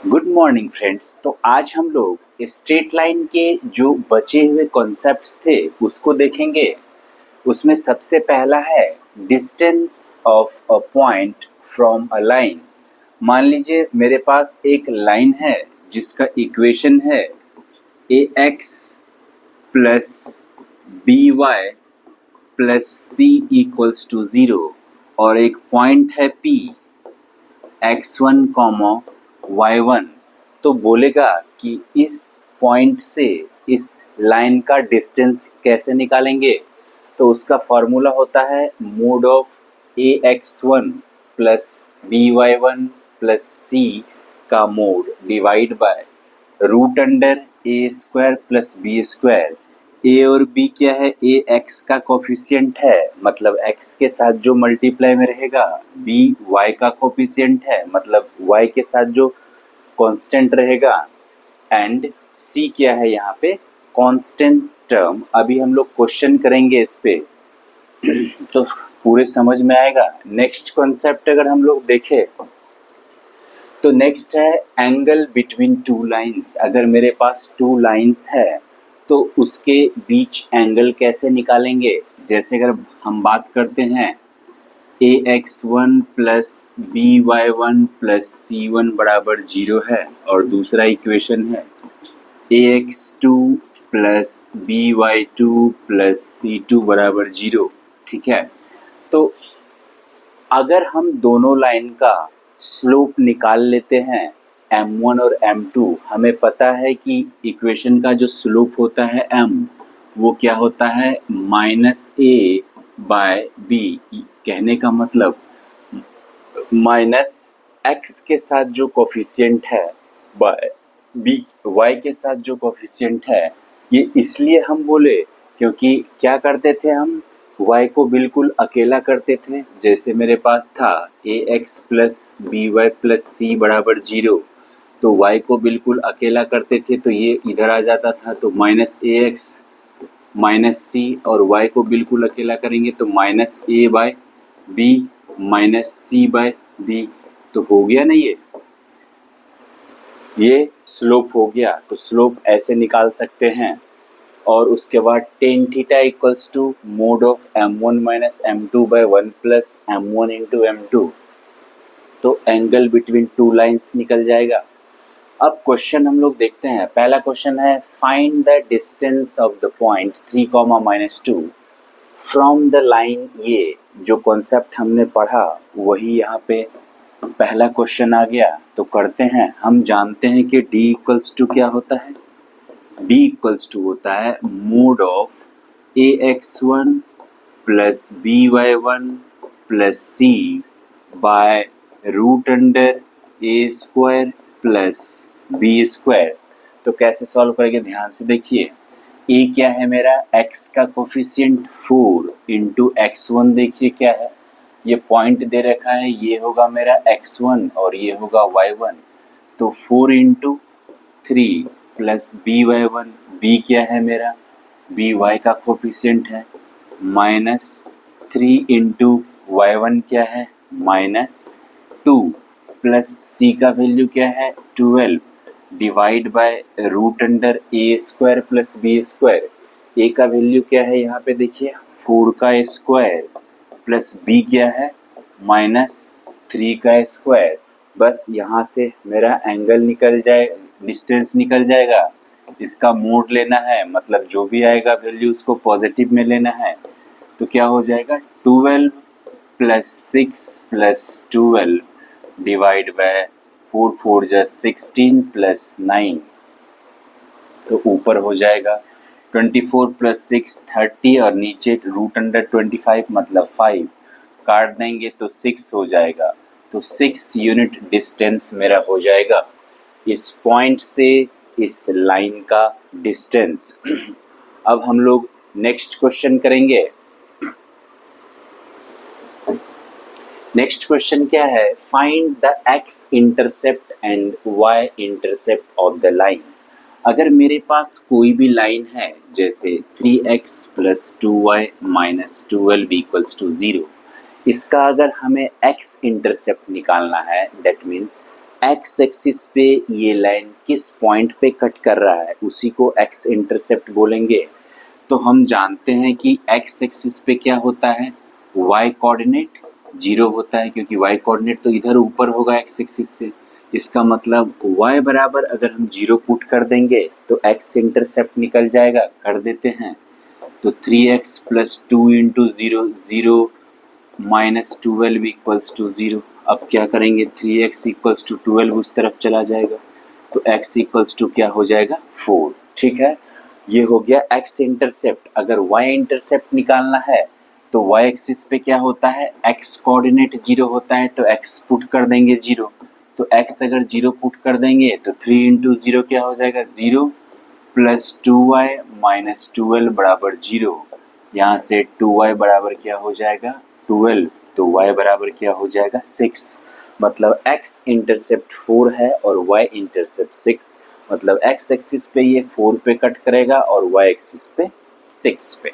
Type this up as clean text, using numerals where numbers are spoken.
Good morning friends. तो आज हम लोग स्ट्रेट लाइन के जो बचे हुए कॉन्सेप्ट्स थे उसको देखेंगे। उसमें सबसे पहला है distance of a point from a line. मान लीजिए मेरे पास एक लाइन है जिसका इक्वेशन है a x plus B y plus c equals to zero और एक पॉइंट है पी x1 कॉमा y1। तो बोलेगा कि इस पॉइंट से इस लाइन का डिस्टेंस कैसे निकालेंगे। तो उसका फॉर्मूला होता है mod of a x one plus B Y one plus c का mod divide by root under a square plus b square. A और बी क्या है, ए एक्स का कोफिशिएंट है मतलब एक्स के साथ जो मल्टीप्लाई में रहेगा, बी वाई का कोफिशिएंट है मतलब वाई के साथ जो कांस्टेंट रहेगा, एंड सी क्या है यहाँ पे कांस्टेंट टर्म। अभी हम लोग क्वेश्चन करेंगे इस पे तो पूरे समझ में आएगा। नेक्स्ट कॉन्सेप्ट अगर हम लोग देखें तो नेक्स्ट है एंगल बिटवीन टू लाइंस। अगर मेरे पास टू लाइंस है तो उसके बीच एंगल कैसे निकालेंगे। जैसे अगर हम बात करते हैं a x one plus B Y one plus c one बराबर जीरो है और दूसरा इक्वेशन है a x two plus B y two plus c two बराबर जीरो। ठीक है, तो अगर हम दोनों लाइन का स्लोप निकाल लेते हैं m1 और m2, हमें पता है कि इक्वेशन का जो स्लोप होता है m वो क्या होता है माइनस ए बाय बी। कहने का मतलब माइनस एक्स के साथ जो कोफिशिएंट है बाय बी वाई के साथ जो कोफिशिएंट है। ये इसलिए हम बोले क्योंकि क्या करते थे हम y को बिल्कुल अकेला करते थे। जैसे मेरे पास था a x plus B y plus c बराबर जीरो, तो y को बिल्कुल अकेला करते थे तो ये इधर आ जाता था, तो माइनस ए एक्स माइनस सी, और y को बिल्कुल अकेला करेंगे तो माइनस ए बाय बी माइनस सी बाय बी। तो हो गया ना, ये स्लोप हो गया। तो स्लोप ऐसे निकाल सकते हैं। और उसके बाद tan theta equals to mod of m1 minus m2 by 1 plus m1 into m2। तो एंगल बिटवीन टू लाइंस निकल जाएगा। अब क्वेश्चन हम लोग देखते हैं। पहला क्वेश्चन है find the distance of the point 3 comma minus two from the line. ये जो कॉन्सेप्ट हमने पढ़ा वही यहाँ पे पहला क्वेश्चन आ गया। तो करते हैं, हम जानते हैं कि d इक्वल्स टू क्या होता है। d इक्वल्स टू होता है mod of a x one plus B Y one plus c by root under a square plus b square. तो कैसे सॉल्व करेंगे, ध्यान से देखिए। ए क्या है मेरा, x का कोफिशिएंट 4 इंटू एक्स वन। देखिए क्या है, ये पॉइंट दे रखा है, ये होगा मेरा x1 और ये होगा y1। तो 4 into three plus B Y one, B क्या है मेरा, बी वाई का कोफिशिएंट है, माइनस 3 इंटू वाई वन क्या है माइनस 2 प्लस सी का वैल्यू क्या है 12 divide by root under a square plus b square. A का वैल्यू क्या है यहाँ पे देखिए 4 का स्क्वायर प्लस बी क्या है माइनस 3 का स्क्वायर। बस यहाँ से मेरा एंगल निकल जाए, डिस्टेंस निकल जाएगा। इसका मोड लेना है, मतलब जो भी आएगा वैल्यू उसको पॉजिटिव में लेना है। तो क्या हो जाएगा 12 प्लस 6 प्लस 12 डिवाइड बाय 4 4 जा 16 प्लस 9। तो ऊपर हो जाएगा 24 प्लस 6 30 और नीचे रूट अंडर 25 मतलब 5 काट देंगे तो 6 हो जाएगा। तो 6 यूनिट डिस्टेंस मेरा हो जाएगा इस पॉइंट से इस लाइन का डिस्टेंस। अब हम लोग नेक्स्ट क्वेश्चन करेंगे। नेक्स्ट क्वेश्चन क्या है, find the X intercept and Y intercept of the line. अगर मेरे पास कोई भी लाइन है जैसे 3x plus 2y minus 12 equals to 0, इसका अगर हमें x इंटरसेप्ट निकालना है, दैट मीन्स एक्स एक्सिस पे ये लाइन किस पॉइंट पे कट कर रहा है उसी को एक्स इंटरसेप्ट बोलेंगे। तो हम जानते हैं कि एक्स एक्सिस पे क्या होता है, वाई कोऑर्डिनेट 0 होता है, क्योंकि वाई कोऑर्डिनेट तो इधर ऊपर होगा एक्स एक्सिस से। इसका मतलब y बराबर अगर हम 0 पुट कर देंगे तो x इंटरसेप्ट निकल जाएगा, कर देते हैं। तो 3x plus 2 into 0 0 minus 12 equals to 0। अब क्या करेंगे, 3x इक्वल्स टू 12 उस तरफ चला जाएगा, तो x इक्वल्स टू क्या हो जाएगा 4। ठीक है, ये हो गया x इंटरसेप्ट। अगर y इंटरसेप्ट निकालना है तो y एक्सिस पे क्या होता है, x कोऑर्डिनेट 0 होता है, तो x पुट कर देंगे 0। तो x अगर 0 पुट कर देंगे तो 3 इंटू 0 क्या हो जाएगा 0 प्लस 2y माइनस 12 बराबर 0। यहाँ से 2y बराबर क्या हो जाएगा 12, तो y बराबर क्या हो जाएगा 6। मतलब x इंटरसेप्ट 4 है और y इंटरसेप्ट 6। मतलब x एक्सिस पे ये 4 पे कट करेगा और y एक्सिस पे 6 पे।